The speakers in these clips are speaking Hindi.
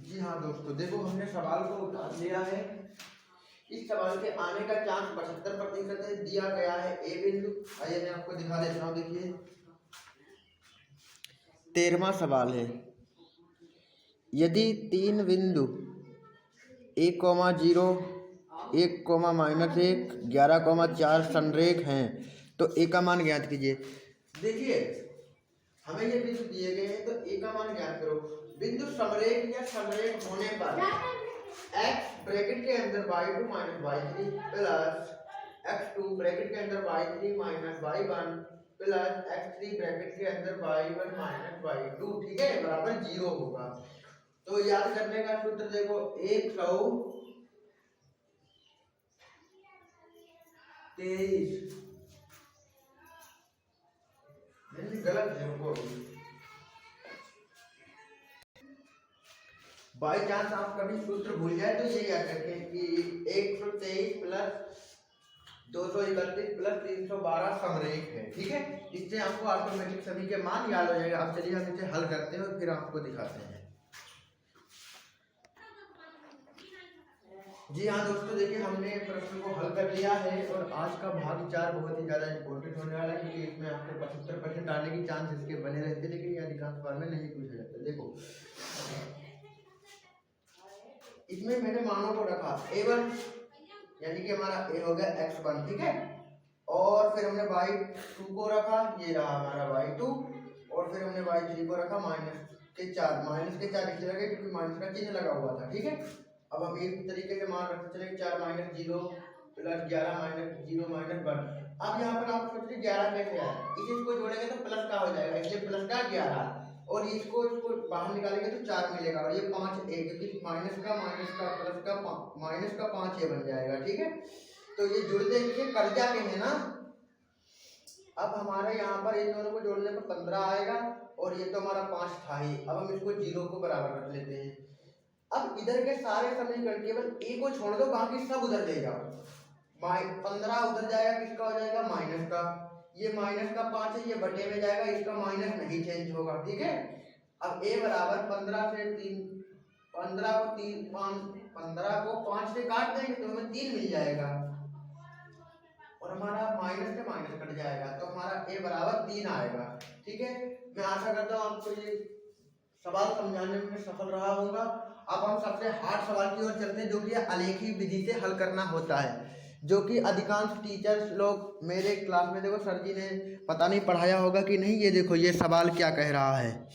जी हाँ दोस्तों, देखो हमने सवाल को उतार लिया है। इस सवाल के आने का चांस 75% है। दिया गया है ए बिंदु। आइए मैं आपको दिखा देता हूँ। देखिए 13वां सवाल है, यदि तीन बिंदु 1,0 1,-1 11,4 संरेख हैं तो ए का मान ज्ञात कीजिए। देखिए हमें ये बिंदु दिए गए हैं तो ए का मान ज्ञात करो। बिंदु समरेख या समरेख होने पर x ब्रैकेट के अंदर y2 minus y3 plus x2 bracket के अंदर y3 minus y1 plus x3 bracket के अंदर y1 माइनस y2, ठीक है, बराबर 0 होगा। तो याद करने का सूत्र देखो, 123 गलत है उनको। बाई चांस आप कभी सूत्र भूल जाए तो ये याद रखें कि 123 प्लस 231 प्लस 312 समरेख है, ठीक है। इससे आपको ऑटोमेटिक सभी के मान याद हो जाएगा। अब चलिए हम इसे हल करते हैं और फिर आपको दिखाते हैं। जी हाँ दोस्तों, देखिए हमने प्रश्न को हल कर लिया है और आज का भाग 4 बहुत ही ज़्यादा इंपॉर्टेंट होने वाला है, क्योंकि इसमें आपको 75% आने की चांस इसके बने रहते हैं, लेकिन ये अधिकांश बार में नहीं पूछा जाता। देखो इसमें मैंने मानों को रखा a1, यानी कि हमारा a हो गया x1, ठीक है, और फिर हमने y2 को रखा, ये रहा हमारा y2, और फिर हमने y3 को रखा -4। -4 इसलिए लगे क्योंकि माइनस का चिन्ह लगा हुआ था, ठीक है। अब हम इस तरीके से मान रखते चले 4 - 0 प्लस 11 - 0 -1। अब यहाँ पर आप सोच रहे 11 कैसे आया, इसको जोड़ेंगे तो प्लस का हो जाएगा, इसलिए प्लस का 11, और इसको बाहर निकालेंगे तो 4 मिलेगा, और ये 5a, क्योंकि माइनस का प्लस का माइनस का 5a बन जाएगा, ठीक है। तो ये जुड़ देंगे, कर्जा के है ना। अब हमारे यहाँ पर इन दोनों को जोड़ने पर 15 आएगा, और ये तो हमारा 5 था ही। अब हम इसको 0 को बराबर रख लेते हैं। अब इधर के सारे समीकरण केवल ए को छोड़ दो, बाकी सब उधर ले जाओ। 15 उधर जाएगा, किसका हो जाएगा, माइनस का। ये माइनस का 5 है, ये बटे में जाएगा, इसका माइनस नहीं चेंज होगा, ठीक है। अब a बराबर 15 से 3, 15 को 5 से काट देंगे तो हमें 3 मिल जाएगा, और हमारा माइनस से माइनस कट जाएगा, तो हमारा a बराबर 3 आएगा, ठीक है। मैं आशा करता हूँ आपको ये सवाल समझाने में सफल रहा होगा। अब हम सबसे हार्ड सवाल की ओर चलते हैं, जो कि आलेखी विधि से हल करना होता है, जो कि अधिकांश टीचर्स लोग मेरे क्लास में, देखो सर जी ने पता नहीं पढ़ाया होगा कि नहीं। ये देखो ये सवाल क्या कह रहा है,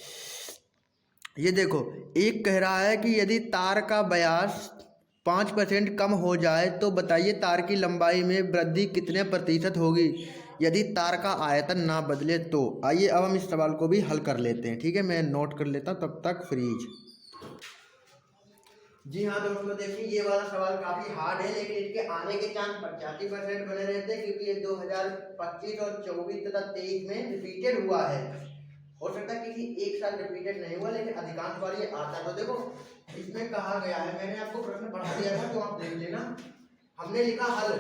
ये देखो एक कह रहा है कि यदि तार का व्यास 5% कम हो जाए तो बताइए तार की लंबाई में वृद्धि कितने प्रतिशत होगी यदि तार का आयतन ना बदले तो। आइए अब हम इस सवाल को भी हल कर लेते हैं, ठीक है। मैं नोट कर लेता हूँ तब तक फ्रीज। जी हाँ दोस्तों, देखिए ये वाला सवाल काफी हार्ड है, लेकिन इसके आने के चांस 85% बने रहते हैं, क्योंकि ये 2025 और 24 तथा 23 में रिपीटेड हुआ है। हो सकता है किसी एक साल रिपीटेड नहीं हुआ, लेकिन अधिकांश बार ये आता है। तो देखो इसमें कहा गया है, मैंने आपको प्रश्न पढ़ा दिया था तो आप देख लेना। हमने लिखा हल,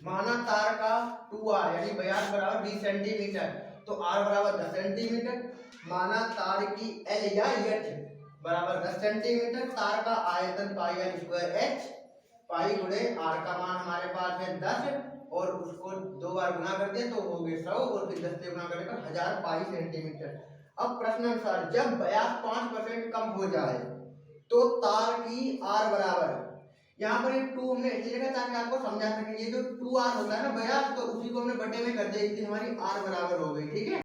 माना तार का 2r यानी व्यास बराबर 20 सेंटीमीटर, तो r बराबर 10 सेंटीमीटर। माना तार की l या h बराबर 10 सेंटीमीटर, तार का आयतन πr²h, पाई गुणे r का मान हमारे पास है 10, और उसको 2 बार गुना कर दें तो हो गए 100, और फिर 10 से गुना करने पर 1000 पाई सेंटीमीटर। अब प्रश्न अनुसार जब व्यास 5% कम हो जाए तो तार की r बराबर, यहाँ पर एक 2 हमने इसलिए लिखा ताकि आपको समझा सके। ये जो 2r होता है ना व्यास, तो उसी को हमने बटे में कर दिया, इसलिए हमारी r बराबर हो गई, ठीक है।